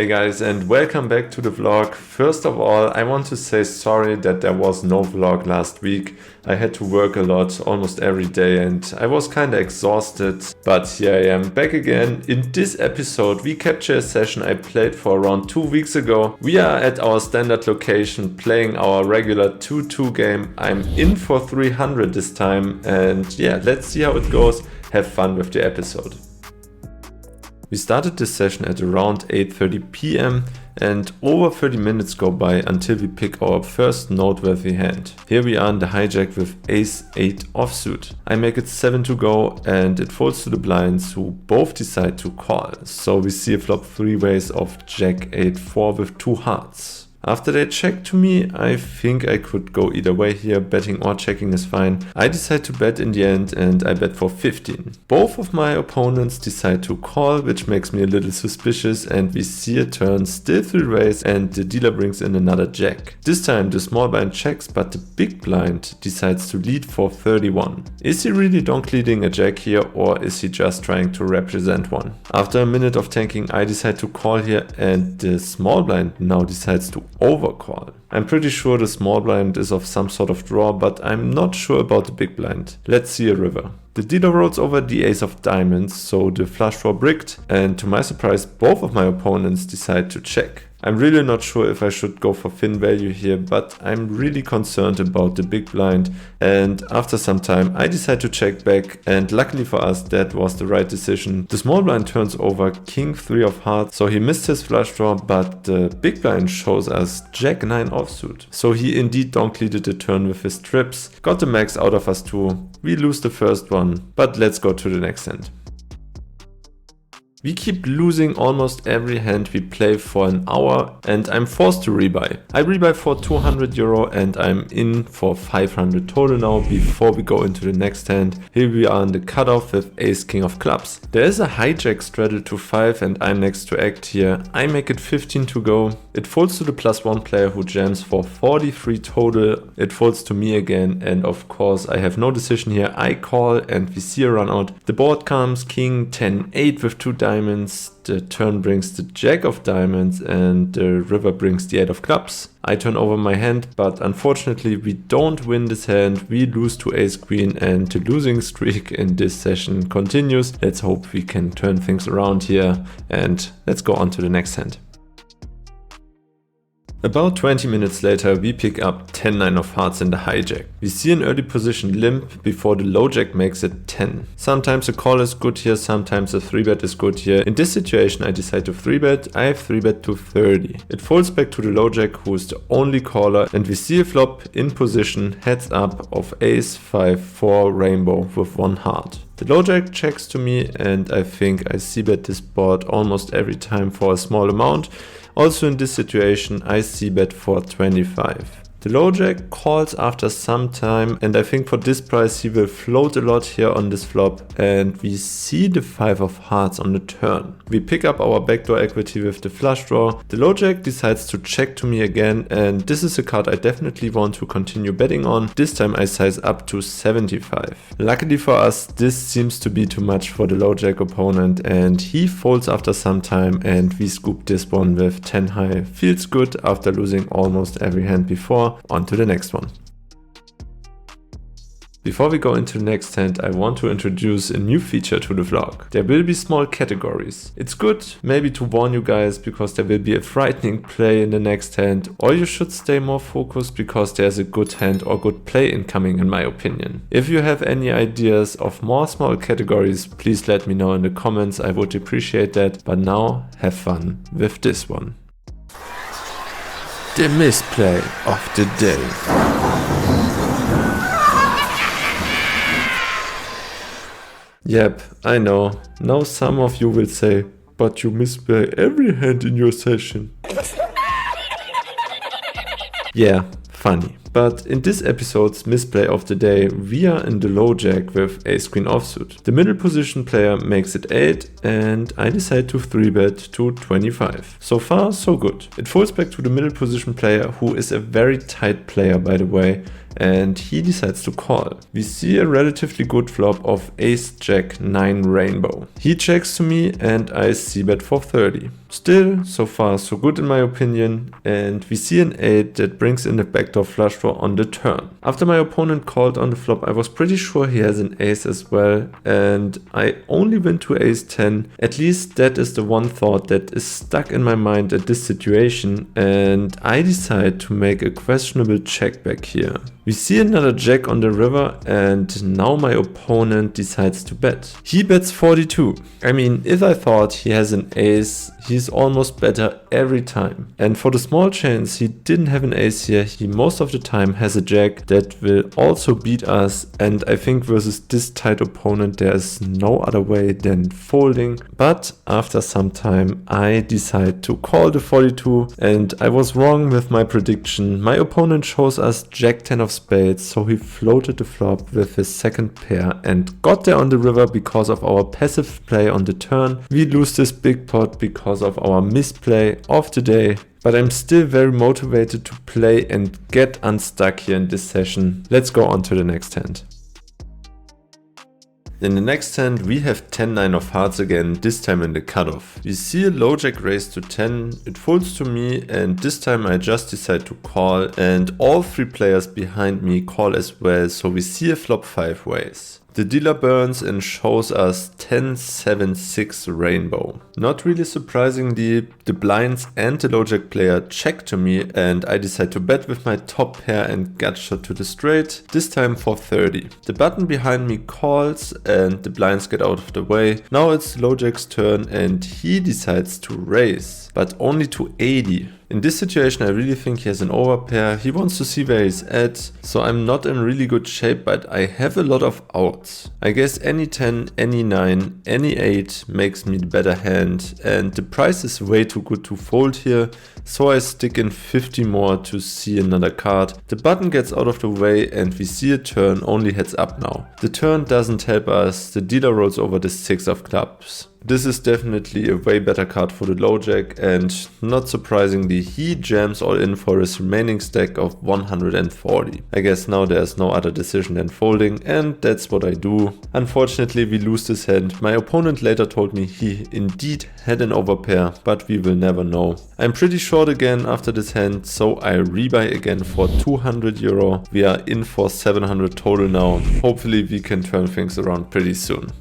Hey guys, and welcome back to the vlog. First of all, I want to say sorry that there was no vlog last week. I had to work a lot almost every day and I was kinda exhausted, but here I am back again. In this episode we capture a session I played for around 2 weeks ago. We are at our standard location playing our regular 2-2 game. I'm in for 300 this time and yeah, let's see how it goes. Have fun with the episode. We started this session at around 8:30 p.m. and over 30 minutes go by until we pick our first noteworthy hand. Here we are in the hijack with Ace-8 offsuit. I make it 7 to go and it folds to the blinds who both decide to call. So we see a flop 3 ways of Jack-8-4 with 2 hearts. After they check to me, I think I could go either way here, betting or checking is fine. I decide to bet in the end and I bet for 15. Both of my opponents decide to call, which makes me a little suspicious, and we see a turn still 3 raise and the dealer brings in another jack. This time the small blind checks, but the big blind decides to lead for 31. Is he really donk leading a jack here or is he just trying to represent one? After a minute of tanking, I decide to call here and the small blind now decides to overcall. I'm pretty sure the small blind is of some sort of draw, but I'm not sure about the big blind. Let's see a river. The dealer rolls over the ace of diamonds, so the flush draw bricked, and to my surprise both of my opponents decide to check. I'm really not sure if I should go for thin value here, but I'm really concerned about the big blind, and after some time I decide to check back, and luckily for us that was the right decision. The small blind turns over king 3 of hearts, so he missed his flush draw, but the big blind shows us jack 9 offsuit. So he indeed donk leaded the turn with his trips, got the max out of us too. We lose the first one, but let's go to the next hand. We keep losing almost every hand we play for an hour and I'm forced to rebuy. I rebuy for 200 euro and I'm in for 500 total now before we go into the next hand. Here we are in the cutoff with ace king of clubs. There is a hijack straddled to 5 and I'm next to act here. I make it 15 to go. It folds to the +1 player who jams for 43 total. It folds to me again and of course I have no decision here. I call and we see a run out. The board comes king 10-8 with 2 diamonds. The turn brings the jack of diamonds and the river brings the 8 of clubs. I turn over my hand, but unfortunately we don't win this hand. We lose to ace queen and the losing streak in this session continues. Let's hope we can turn things around here and let's go on to the next hand. About 20 minutes later we pick up 10-9 of hearts in the hijack. We see an early position limp before the low jack makes it 10. Sometimes a call is good here, sometimes a 3-bet is good here. In this situation I decide to 3-bet, I have 3-bet to 30. It folds back to the low jack who is the only caller and we see a flop in position heads up of ace 5-4 rainbow with 1 heart. The low jack checks to me and I think I c-bet this board almost every time for a small amount. Also in this situation I c-bet for 25. The low jack calls after some time and I think for this price he will float a lot here on this flop and we see the 5 of hearts on the turn. We pick up our backdoor equity with the flush draw. The low jack decides to check to me again and this is a card I definitely want to continue betting on. This time I size up to 75. Luckily for us this seems to be too much for the low jack opponent and he folds after some time and we scoop this one with 10 high. Feels good after losing almost every hand before. On to the next one. Before we go into the next hand, I want to introduce a new feature to the vlog. There will be small categories. It's good maybe to warn you guys because there will be a frightening play in the next hand, or you should stay more focused because there's a good hand or good play incoming in my opinion. If you have any ideas of more small categories, please let me know in the comments, I would appreciate that. But now have fun with this one. The misplay of the day. Yep, I know. Now some of you will say, but you misplay every hand in your session. Yeah, funny. But in this episode's misplay of the day, we are in the low jack with ace queen offsuit. The middle position player makes it 8 and I decide to 3-bet to 25. So far so good. It folds back to the middle position player who is a very tight player by the way and he decides to call. We see a relatively good flop of ace jack 9 rainbow. He checks to me and I c-bet for 30. Still, so far so good in my opinion, and we see an 8 that brings in a backdoor flush draw on the turn. After my opponent called on the flop, I was pretty sure he has an ace as well, and I only win to ace 10. At least that is the one thought that is stuck in my mind at this situation, and I decide to make a questionable check back here. We see another jack on the river, and now my opponent decides to bet. He bets 42. I mean, if I thought he has an ace, he's almost better every time. And for the small chance he didn't have an ace here, he most of the time has a jack that will also beat us, and I think versus this tight opponent there's no other way than folding. But after some time I decide to call the 42, and I was wrong with my prediction. My opponent shows us jack 10 of spades, so he floated the flop with his second pair and got there on the river because of our passive play on the turn. We lose this big pot because of our misplay of the day, but I'm still very motivated to play and get unstuck here in this session. Let's go on to the next hand. In the next hand we have 10-9 of hearts again, this time in the cutoff. We see a low jack raise to 10, it folds to me, and this time I just decide to call, and all 3 players behind me call as well, so we see a flop 5 ways. The dealer burns and shows us 10-7-6 rainbow. Not really surprisingly, the blinds and the low jack player check to me, and I decide to bet with my top pair and gut shot to the straight, this time for 30. The button behind me calls and the blinds get out of the way. Now it's low jack's turn and he decides to raise, but only to 80. In this situation I really think he has an overpair, he wants to see where he's at, so I'm not in really good shape, but I have a lot of outs. I guess any 10, any 9, any 8 makes me the better hand, and the price is way too good to fold here, so I stick in 50 more to see another card. The button gets out of the way and we see a turn only heads up now. The turn doesn't help us, the dealer rolls over the 6 of clubs. This is definitely a way better card for the low jack, and not surprisingly he jams all in for his remaining stack of 140. I guess now there's no other decision than folding, and that's what I do. Unfortunately we lose this hand. My opponent later told me he indeed had an overpair, but we will never know. I'm pretty short again after this hand, so I rebuy again for 200 euro. We are in for 700 total now. Hopefully we can turn things around pretty soon.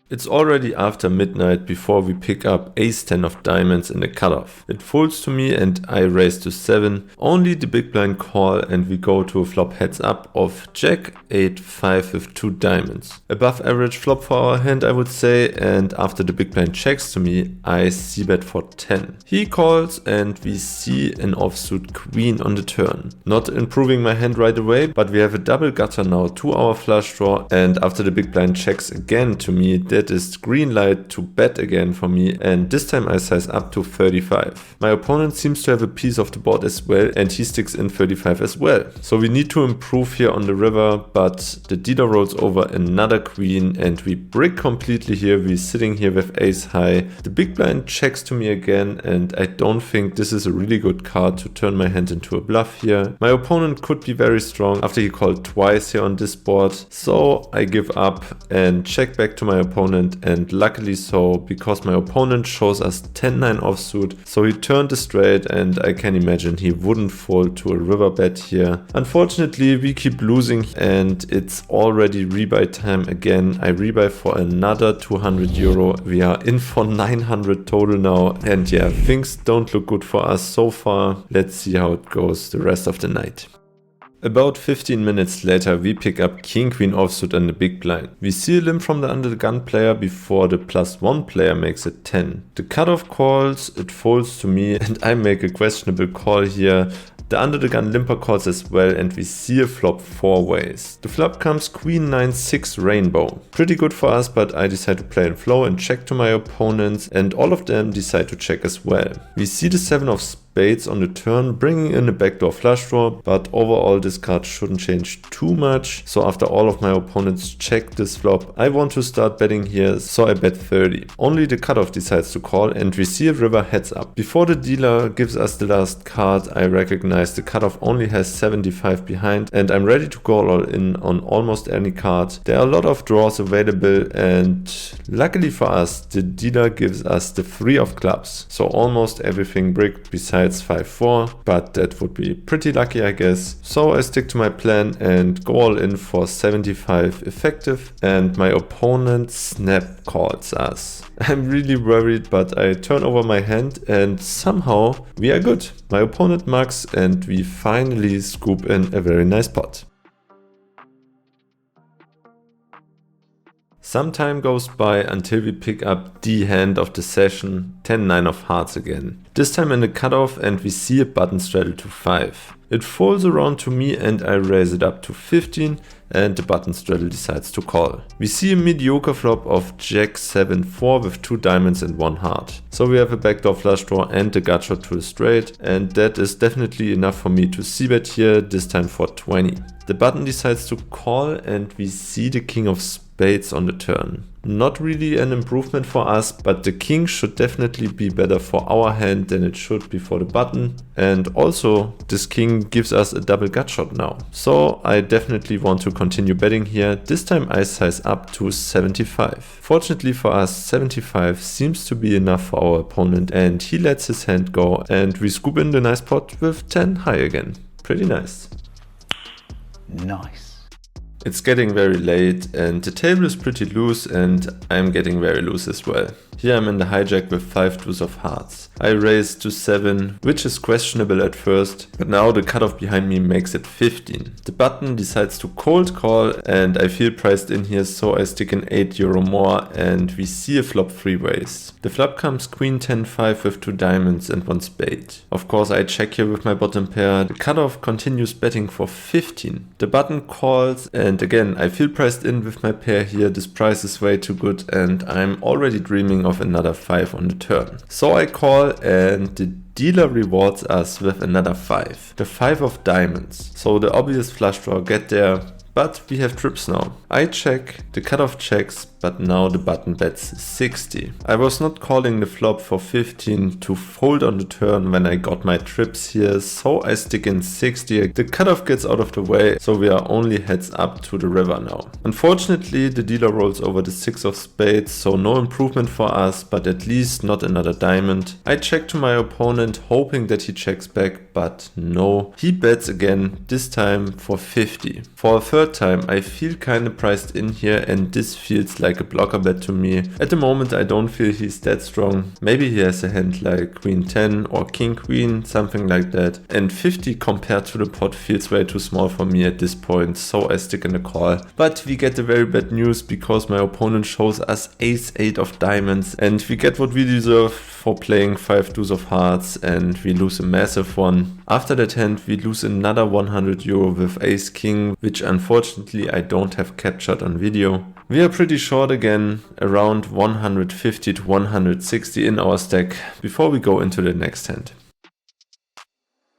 It's already after midnight before we pick up ace 10 of diamonds in the cutoff. It folds to me and I raise to 7. Only the big blind call and we go to a flop heads up of jack 8 5 with 2 diamonds. Above average flop for our hand I would say, and after the big blind checks to me I c-bet for 10. He calls and we see an offsuit queen on the turn. Not improving my hand right away, but we have a double gutter now to our flush draw, and after the big blind checks again to me, that is green light to bet again for me, and this time I size up to 35. My opponent seems to have a piece of the board as well and he sticks in 35 as well. So we need to improve here on the river, but the dealer rolls over another queen and we brick completely here. We're sitting here with ace high. The big blind checks to me again and I don't think this is a really good card to turn my hand into a bluff here. My opponent could be very strong after he called twice here on this board, so I give up and check back to my opponent, and luckily so, because my opponent shows us 10-9 offsuit, so he turned the straight and I can imagine he wouldn't fold to a river bet here. Unfortunately we keep losing and it's already rebuy time again. I rebuy for another 200 euro. We are in for 900 total now, and yeah, things don't look good for us so far. Let's see how it goes the rest of the night. About 15 minutes later we pick up king queen offsuit on the big blind. We see a limp from the under the gun player before the +1 player makes it 10. The cutoff calls, it folds to me and I make a questionable call here. The under the gun limper calls as well and we see a flop 4 ways. The flop comes queen 9-6 rainbow. Pretty good for us, but I decide to play in flow and check to my opponents, and all of them decide to check as well. We see the 7 of spades spades on the turn, bringing in a backdoor flush draw, but overall this card shouldn't change too much. So after all of my opponents check this flop, I want to start betting here, so I bet 30. Only the cutoff decides to call and we see a river heads up. Before the dealer gives us the last card, I recognize the cutoff only has 75 behind and I'm ready to go all in on almost any card. There are a lot of draws available and luckily for us, the dealer gives us the 3 of clubs. So almost everything bricked besides 5-4, but that would be pretty lucky I guess. So I stick to my plan and go all in for 75 effective and my opponent snap calls us. I'm really worried, but I turn over my hand and somehow we are good. My opponent mugs and we finally scoop in a very nice pot. Some time goes by until we pick up the hand of the session, 10-9 of hearts again. This time in the cutoff and we see a button straddle to 5. It folds around to me and I raise it up to 15 and the button straddle decides to call. We see a mediocre flop of Jack 7-4 with 2 diamonds and 1 heart. So we have a backdoor flush draw and a gut shot to a straight, and that is definitely enough for me to c-bet here, this time for 20. The button decides to call and we see the king of spades on the turn. Not really an improvement for us, but the king should definitely be better for our hand than it should be for the button. And also this king gives us a double gut shot now. So I definitely want to continue betting here. This time I size up to 75. Fortunately for us, 75 seems to be enough for our opponent and he lets his hand go and we scoop in the nice pot with 10 high again. Pretty nice. Nice. It's getting very late and the table is pretty loose and I'm getting very loose as well. Here I'm in the hijack with 5 deuce of hearts. I raise to 7, which is questionable at first, but now the cutoff behind me makes it 15. The button decides to cold call and I feel priced in here, so I stick in €8 more and we see a flop 3 ways. The flop comes queen 10-5 with 2 diamonds and 1 spade. Of course I check here with my bottom pair. The cutoff continues betting for 15. The button calls and again I feel priced in with my pair here. This price is way too good and I'm already dreaming of another 5 on the turn. So I call and the dealer rewards us with another 5. The 5 of diamonds. So the obvious flush draw get there. But we have trips now. I check, the cutoff checks, but now the button bets 60. I was not calling the flop for 15 to fold on the turn when I got my trips here, so I stick in 60. The cutoff gets out of the way, so we are only heads up to the river now. Unfortunately, the dealer rolls over the 6 of spades, so no improvement for us, but at least not another diamond. I check to my opponent, hoping that he checks back, but no. He bets again, this time for 50. For a third time, I feel kinda priced in here and this feels like a blocker bet to me. At the moment I don't feel he's that strong. Maybe he has a hand like queen 10 or king queen, something like that. And 50 compared to the pot feels way too small for me at this point, so I stick in the call. But we get the very bad news because my opponent shows us ace 8 of diamonds and we get what we deserve for playing 5 deuce of hearts and we lose a massive one. After that hand we lose another €100 with ace king, which unfortunately I don't have captured on video. We are pretty short again, around 150 to 160 in our stack before we go into the next hand.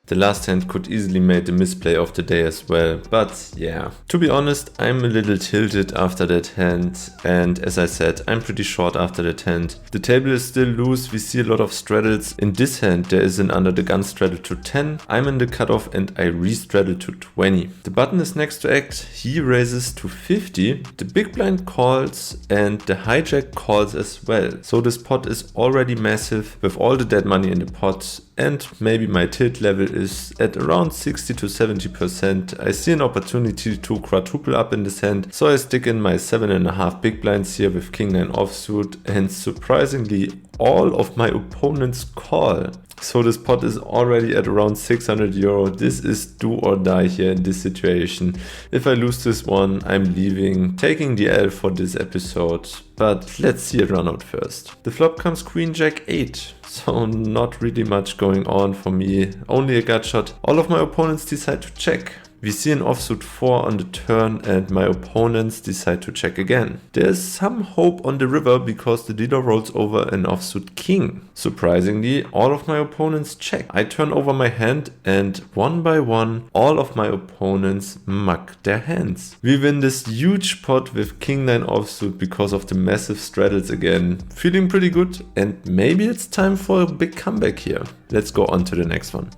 The last hand could easily make the misplay of the day as well, but yeah. To be honest, I'm a little tilted after that hand and as I said, I'm pretty short after that hand. The table is still loose, we see a lot of straddles. In this hand there is an under the gun straddle to 10, I'm in the cutoff and I re-straddle to 20. The button is next to act, he raises to 50, the big blind calls and the hijack calls as well. So this pot is already massive with all the dead money in the pot. And maybe my tilt level is at around 60 to 70%. I see an opportunity to quadruple up in this hand, so I stick in my 7.5 big blinds here with king 9 offsuit and surprisingly all of my opponents call. So this pot is already at around €600. This is do or die here in this situation. If I lose this one, I'm leaving, taking the L for this episode. But let's see it run out first. The flop comes queen jack 8. So not really much going on for me, only a gut shot. All of my opponents decide to check. We see an offsuit 4 on the turn and my opponents decide to check again. There's some hope on the river because the dealer rolls over an offsuit king. Surprisingly, all of my opponents check. I turn over my hand and one by one, all of my opponents mug their hands. We win this huge pot with king 9 offsuit because of the massive straddles again. Feeling pretty good, and maybe it's time for a big comeback here. Let's go on to the next one.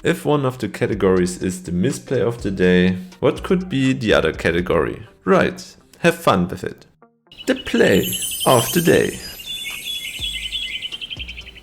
If one of the categories is the misplay of the day, what could be the other category? Right, have fun with it. The play of the day.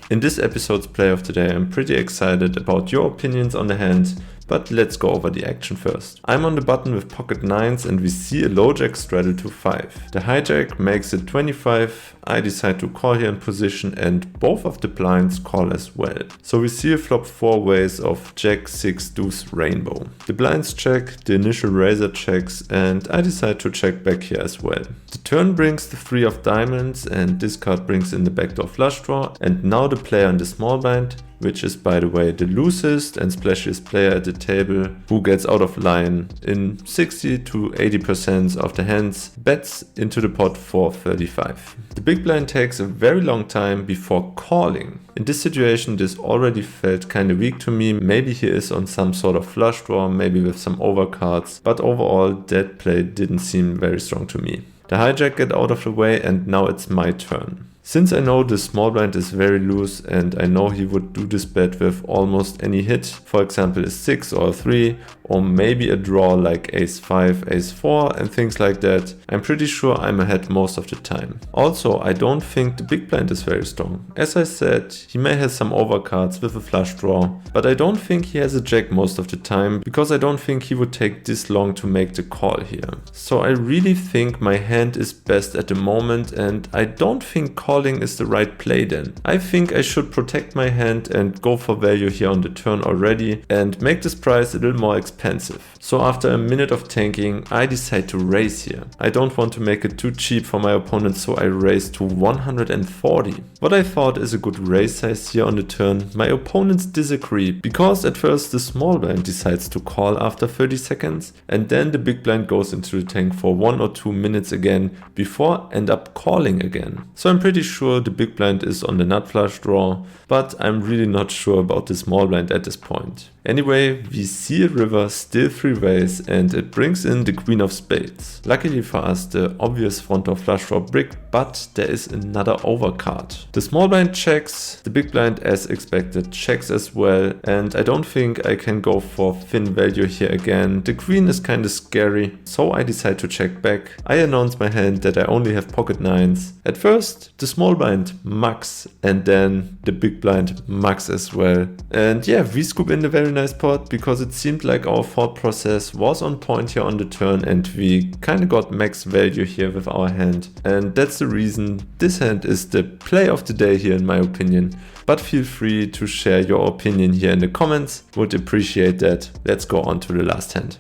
In this episode's play of the day, I'm pretty excited about your opinions on the hand, but let's go over the action first. I'm on the button with pocket 9s and we see a low jack straddle to 5. The hijack makes it 25, I decide to call here in position and both of the blinds call as well. So we see a flop 4 ways of jack, 6, deuce, rainbow. The blinds check, the initial raiser checks, and I decide to check back here as well. The turn brings the 3 of diamonds and this card brings in the backdoor flush draw, and now the player in the small blind, which is by the way the loosest and splashiest player at the table, who gets out of line in 60 to 80% of the hands, bets into the pot for 35. The big blind takes a very long time before calling. In this situation this already felt kinda weak to me. Maybe he is on some sort of flush draw, maybe with some overcards, but overall that play didn't seem very strong to me. The hijack get out of the way and now it's my turn. Since I know the small blind is very loose and I know he would do this bet with almost any hit, for example a 6 or a 3, or maybe a draw like ace 5, ace 4 and things like that, I'm pretty sure I'm ahead most of the time. Also, I don't think the big blind is very strong. As I said, he may have some overcards with a flush draw, but I don't think he has a jack most of the time because I don't think he would take this long to make the call here. So I really think my hand is best at the moment and I don't think calling is the right play then. I think I should protect my hand and go for value here on the turn already and make this price a little more expensive. So after a minute of tanking, I decide to raise here. I don't want to make it too cheap for my opponent, so I raise to 140. What I thought is a good raise size here on the turn, my opponents disagree because at first the small blind decides to call after 30 seconds and then the big blind goes into the tank for 1 or 2 minutes again before end up calling again. So I'm pretty sure the big blind is on the nut flush draw, but I'm really not sure about the small blind at this point. Anyway, we see a river still 3 ways and it brings in the queen of spades. Luckily for us the obvious front door flush draw brick, but there is another overcard. The small blind checks, the big blind as expected checks as well, and I don't think I can go for thin value here again. The queen is kinda scary, so I decide to check back. I announce my hand that I only have pocket 9s. At first the small blind mugs and then the big blind mugs as well. And yeah, we scoop in a very nice pot because it seemed like our thought process was on point here on the turn and we kinda got max value here with our hand. And that's the reason this hand is the play of the day here in my opinion. But feel free to share your opinion here in the comments, would appreciate that. Let's go on to the last hand.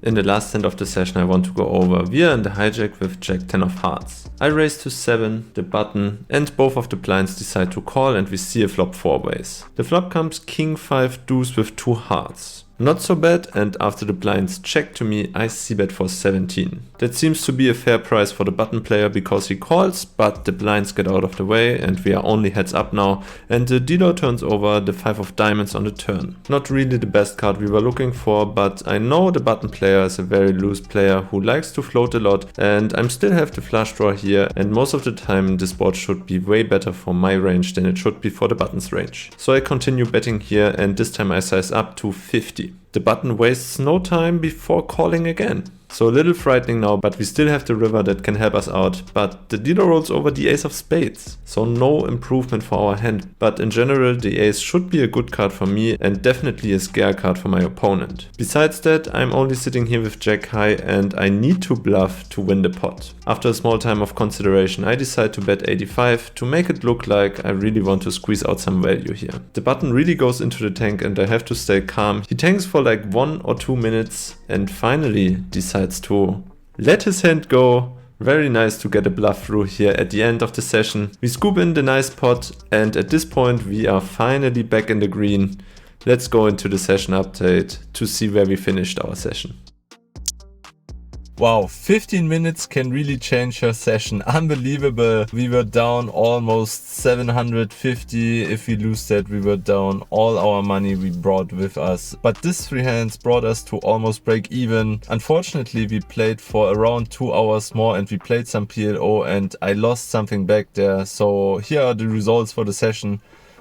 In the last hand of the session I want to go over, we are in the hijack with jack 10 of hearts. I raise to 7, the button, and both of the blinds decide to call and we see a flop 4 ways. The flop comes king 5 deuce with 2 hearts. Not so bad, and after the blinds check to me, I c-bet for 17. That seems to be a fair price for the button player because he calls, but the blinds get out of the way and we are only heads up now, and the dealer turns over the 5 of diamonds on the turn. Not really the best card we were looking for, but I know the button player is a very loose player who likes to float a lot, and I still have the flush draw here, and most of the time this board should be way better for my range than it should be for the button's range. So I continue betting here, and this time I size up to 50. The button wastes no time before calling again. So a little frightening now, but we still have the river that can help us out. But the dealer rolls over the ace of spades. So no improvement for our hand. But in general, the ace should be a good card for me and definitely a scare card for my opponent. Besides that, I'm only sitting here with jack high and I need to bluff to win the pot. After a small time of consideration, I decide to bet 85 to make it look like I really want to squeeze out some value here. The button really goes into the tank and I have to stay calm. He tanks for like 1 or 2 minutes and finally decides to let his hand go. Very nice to get a bluff through here at the end of the session. We scoop in the nice pot and at this point we are finally back in the green. let's go into the session update to see where we finished our session. Wow, 15 minutes can really change your session. Unbelievable. We were down almost 750. If we lose that, we were down all our money we brought with us. But this 3 hands brought us to almost break even. Unfortunately, we played for around 2 hours more and we played some PLO and I lost something back there. So here are the results for the session.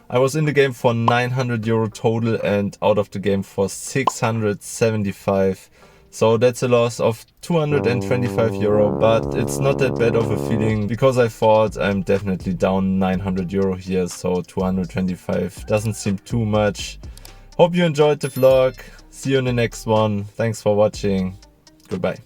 I was in the game for 900 euro total and out of the game for 675. So that's a loss of 225 euro, but it's not that bad of a feeling because I thought I'm definitely down 900 euro here, so 225 doesn't seem too much. Hope you enjoyed the vlog. See you in the next one. Thanks for watching. Goodbye.